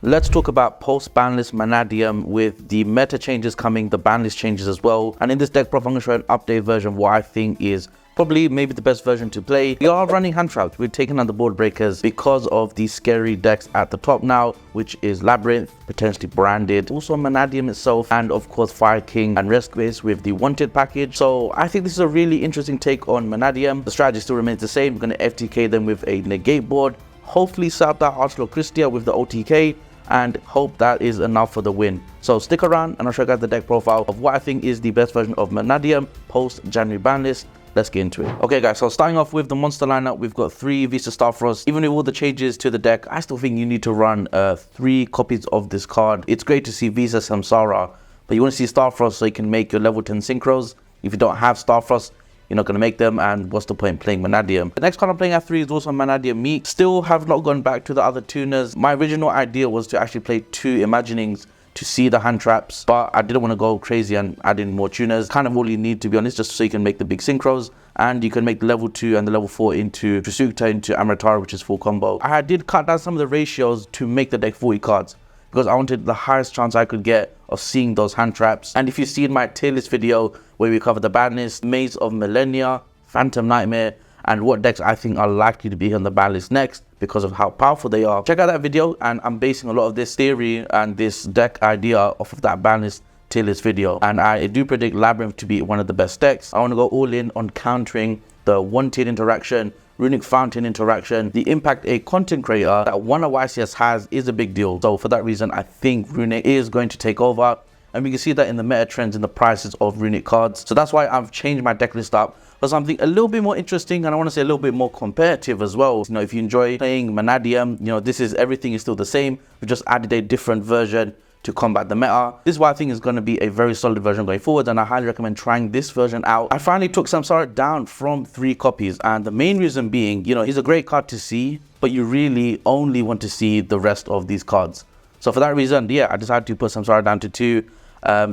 Let's talk about post-ban list Mannadium with the meta changes coming, the ban list changes as well. And in this deck profile, I'm going to show an updated version of what I think is probably maybe the best version to play. We are running Handtraps. We're taking on the board breakers because of the scary decks at the top now, which is Labrynth, potentially branded, also Mannadium itself, and of course Fire King and Rescuers with the Wanted package. So I think this is a really interesting take on Mannadium. The strategy still remains the same. We're going to FTK them with a negate board, hopefully set that Archlord Kristya with the OTK, and hope that is enough for the win. So stick around and I'll show you guys the deck profile of what I think is the best version of Mannadium post January ban list. Let's get into it. Okay guys, so starting off with the monster lineup, we've got 3 Visa Starfrost. Even with all the changes to the deck, I still think you need to run 3 copies of this card. It's great to see Visa Samsara, but you want to see Starfrost so you can make your level 10 synchros. If you don't have Starfrost, you're not going to make them, and what's the point playing Mannadium? The next card I'm playing at 3 is also Mannadium Meek. Still have not gone back to the other tuners. My original idea was to actually play 2 Imaginings to see the Handtraps, but I didn't want to go crazy and add in more tuners. Kind of all you need, to be honest, just so you can make the big synchros, and you can make the level 2 and the level 4 into Trisuta into Amrita, which is full combo. I did cut down some of the ratios to make the deck 40 cards because I wanted the highest chance I could get of seeing those Handtraps. And if you see in my tier list video where we cover the ban list, Maze of Millenia, Phantom Nightmare, and what decks I think are likely to be on the ban list next because of how powerful they are, check out that video, and I'm basing a lot of this theory and this deck idea off of that ban list tier list video. And I do predict Labrynth to be one of the best decks. I want to go all in on countering the Wanted interaction, Runic Fountain interaction. The impact a content creator that one of YCS has is a big deal. So for that reason, I think Runic is going to take over. And we can see that in the meta trends in the prices of Runic cards. So that's why I've changed my deck list up for something a little bit more interesting, and I want to say a little bit more competitive as well. You know, if you enjoy playing Mannadium, you know, this is everything is still the same. We just added a different version to combat the meta. This is why I think is going to be a very solid version going forward, and I highly recommend trying this version out. I finally took Samsara down from 3 copies, and the main reason being, you know, he's a great card to see, but you really only want to see the rest of these cards. So for that reason, yeah, I decided to put Samsara down to 2.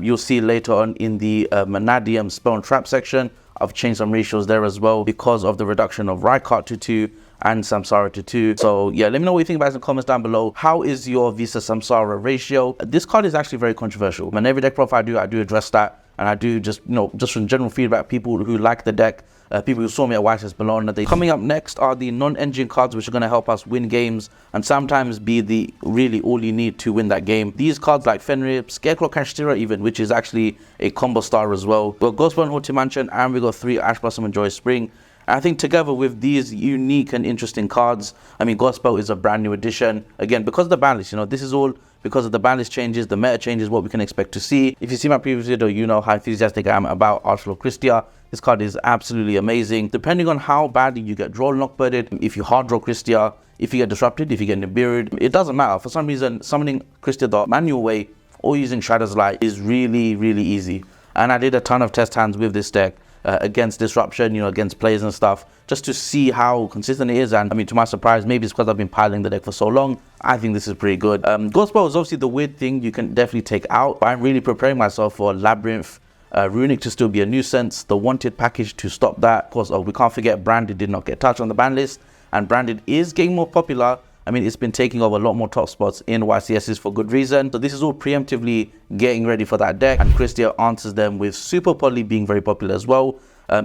You'll see later on in the Mannadium Spell and Trap section, I've changed some ratios there as well because of the reduction of Rykart to 2 and Samsara to 2. So yeah, let me know what you think about it in the comments down below. How is your Visa Samsara ratio? This card is actually very controversial. In every deck profile I do address that, and I do just, you know, just from general feedback, people who like the deck, people who saw me at YCS Bologna. Coming up next are the non-engine cards, which are going to help us win games and sometimes be the really all you need to win that game. These cards like Fenrir, Scarecrow Kashtira even, which is actually a combo star as well. We've got Ghostbound Haunted Mansion, and we got 3 Ash Blossom and Joy Spring. And I think together with these unique and interesting cards, I mean, Gospel is a brand new addition. Again, because of the ban list, you know, this is all because of the ban list changes, the meta changes, what we can expect to see. If you see my previous video, you know how enthusiastic I am about Archlord Kristya. This card is absolutely amazing. Depending on how badly you get drawn lockbirded, if you hard draw Kristya, if you get disrupted, if you get Nibiru'd, it doesn't matter. For some reason, summoning Kristya the manual way or using Shadow's Light is really, really easy. And I did a ton of test hands with this deck against disruption, you know, against players and stuff, just to see how consistent it is. And I mean, to my surprise, maybe it's because I've been piling the deck for so long, I think this is pretty good. Ghostbow is obviously the weird thing you can definitely take out, but I'm really preparing myself for Labrynth, Runic to still be a nuisance, the Wanted package to stop that. Of course, we can't forget Branded did not get touched on the ban list, and Branded is getting more popular. I mean, it's been taking over a lot more top spots in YCSs for good reason. So this is all preemptively getting ready for that deck, and Kristya answers them with Super Poly being very popular as well.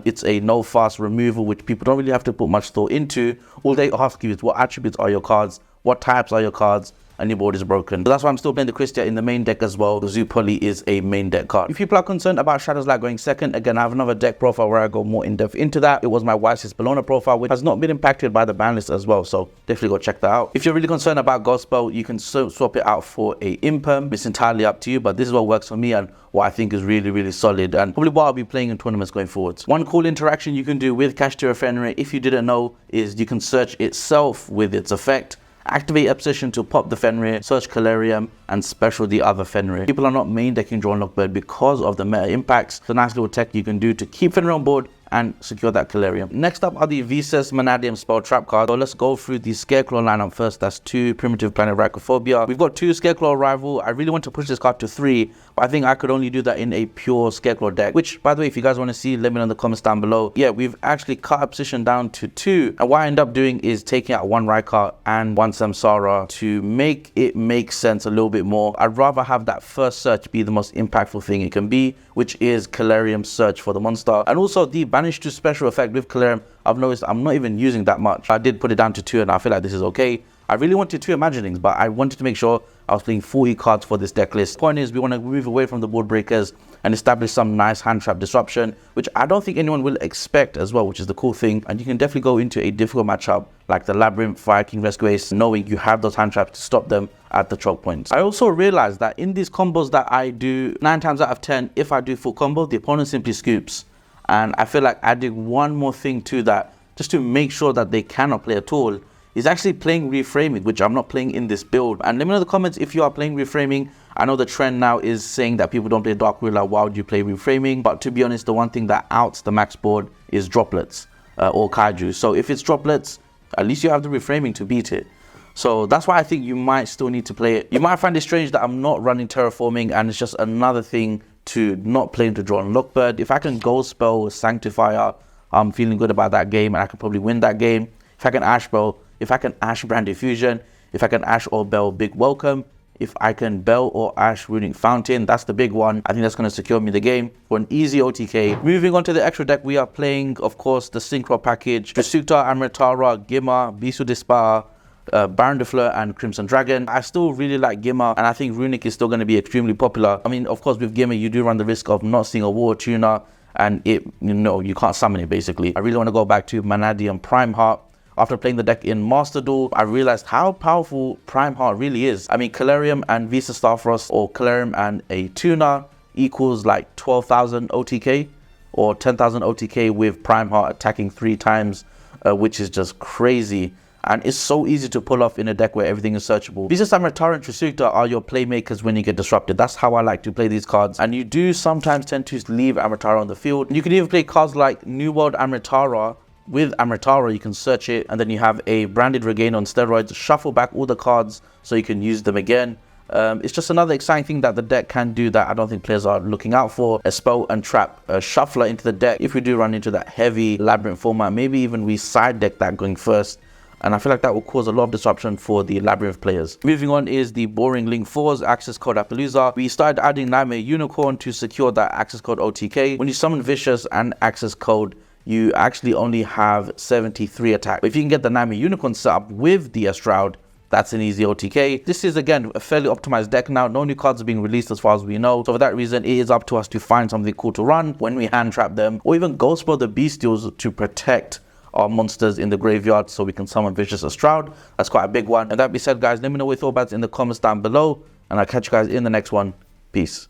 It's a no fast removal, which people don't really have to put much thought into. All they ask you is what attributes are your cards, what types are your cards, and your board is broken. So that's why I'm still playing the Kristya in the main deck as well. The Zoo Poly is a main deck card. If people are concerned about Shadow's Light going second, again, I have another deck profile where I go more in depth into that. It was my YCS Bologna profile, which has not been impacted by the ban list as well. So definitely go check that out. If you're really concerned about Gospel, you can swap it out for a Imperm. It's entirely up to you, but this is what works for me and what I think is really, really solid, and probably what I'll be playing in tournaments going forwards. One cool interaction you can do with Kashtira Fenrir, if you didn't know, is you can search itself with its effect. Activate Obsession to pop the Fenrir, search Calarium, and special the other Fenrir. People are not main decking Drawn Lockbird because of the meta impacts. It's a nice little tech you can do to keep Fenrir on board and secure that Calarium. Next up are the Visas Mannadium Spell trap cards. So let's go through the Scarecrow lineup first. That's 2 Primitive Planet Rhycophobia. We've got 2 Scarecrow Arrival. I really want to push this card to 3, but I think I could only do that in a pure Scarecrow deck, which, by the way, if you guys want to see, let me know in the comments down below. Yeah, we've actually cut our position down to 2, and what I end up doing is taking out 1 Rykart and 1 Samsara to make it make sense a little bit more. I'd rather have that first search be the most impactful thing it can be, which is Calarium search for the monster. And also the Banish to special effect with Calarium, I've noticed I'm not even using that much. I did put it down to 2 and I feel like this is okay. I really wanted 2 Imaginings, but I wanted to make sure I was playing 40 cards for this deck list. Point is, we want to move away from the board breakers and establish some nice hand trap disruption, which I don't think anyone will expect as well, which is the cool thing. And you can definitely go into a difficult matchup like the Labrynth, Fire King, Rescue Ace, knowing you have those hand traps to stop them at the choke points. I also realized that in these combos that I do, 9 times out of 10, if I do full combo, the opponent simply scoops. And I feel like adding one more thing to that, just to make sure that they cannot play at all, is actually playing Reframing, which I'm not playing in this build. And let me know in the comments if you are playing Reframing. I know the trend now is saying that people don't play Dark Ruler. Why would you play Reframing? But to be honest, the one thing that outs the max board is droplets or kaiju. So if it's droplets, at least you have the Reframing to beat it. So that's why I think you might still need to play it. You might find it strange that I'm not running Terraforming, and it's just another thing to not play into Draw and Lockbird. If I can Gold Spell with Sanctifier, I'm feeling good about that game, and I can probably win that game. If I can Ash Spell, if I can Ash Brand Diffusion, if I can Ash or Belle Big Welcome, if I can Belle or Ash Runic Fountain, that's the big one. I think that's going to secure me the game for an easy OTK. Moving on to the extra deck, we are playing, of course, the Synchro package. Trisuta, Amritara, Gimma, Bisu Dispar, Baron de Fleur, and Crimson Dragon. I still really like Gimma, and I think Runic is still going to be extremely popular. I mean, of course, with Gimma, you do run the risk of not seeing a War Tuner, and you can't summon it, basically. I really want to go back to Mannadium Prime Heart. After playing the deck in Master Duel, I realized how powerful Prime Heart really is. I mean, Calarium and Visa Starfrost, or Calarium and a Tuner, equals like 12,000 OTK or 10,000 OTK with Prime Heart attacking 3 times, which is just crazy. And it's so easy to pull off in a deck where everything is searchable. Visa Amrita and Trisuta are your playmakers when you get disrupted. That's how I like to play these cards. And you do sometimes tend to leave Amrita on the field. You can even play cards like New World Amrita. With Amritara, you can search it, and then you have a Branded Regain on steroids, shuffle back all the cards so you can use them again. It's just another exciting thing that the deck can do that I don't think players are looking out for. A spell and trap a shuffler into the deck if we do run into that heavy Labrynth format. Maybe even we side deck that going first, and I feel like that will cause a lot of disruption for the Labrynth players. Moving on is the boring Link 4's access code Appaloosa. We started adding Nightmare Unicorn to secure that access code OTK. When you summon Vicious and access code, you actually only have 73 attack. But if you can get the Nightmare Unicorn set up with the Shroud, that's an easy OTK. This is, again, a fairly optimized deck now. No new cards are being released as far as we know. So for that reason, it is up to us to find something cool to run when we hand trap them, or even Ghost Spell the Bestials to protect our monsters in the graveyard so we can summon Vicious Shroud. That's quite a big one. And that being said, guys, let me know what you thought about it in the comments down below, and I'll catch you guys in the next one. Peace.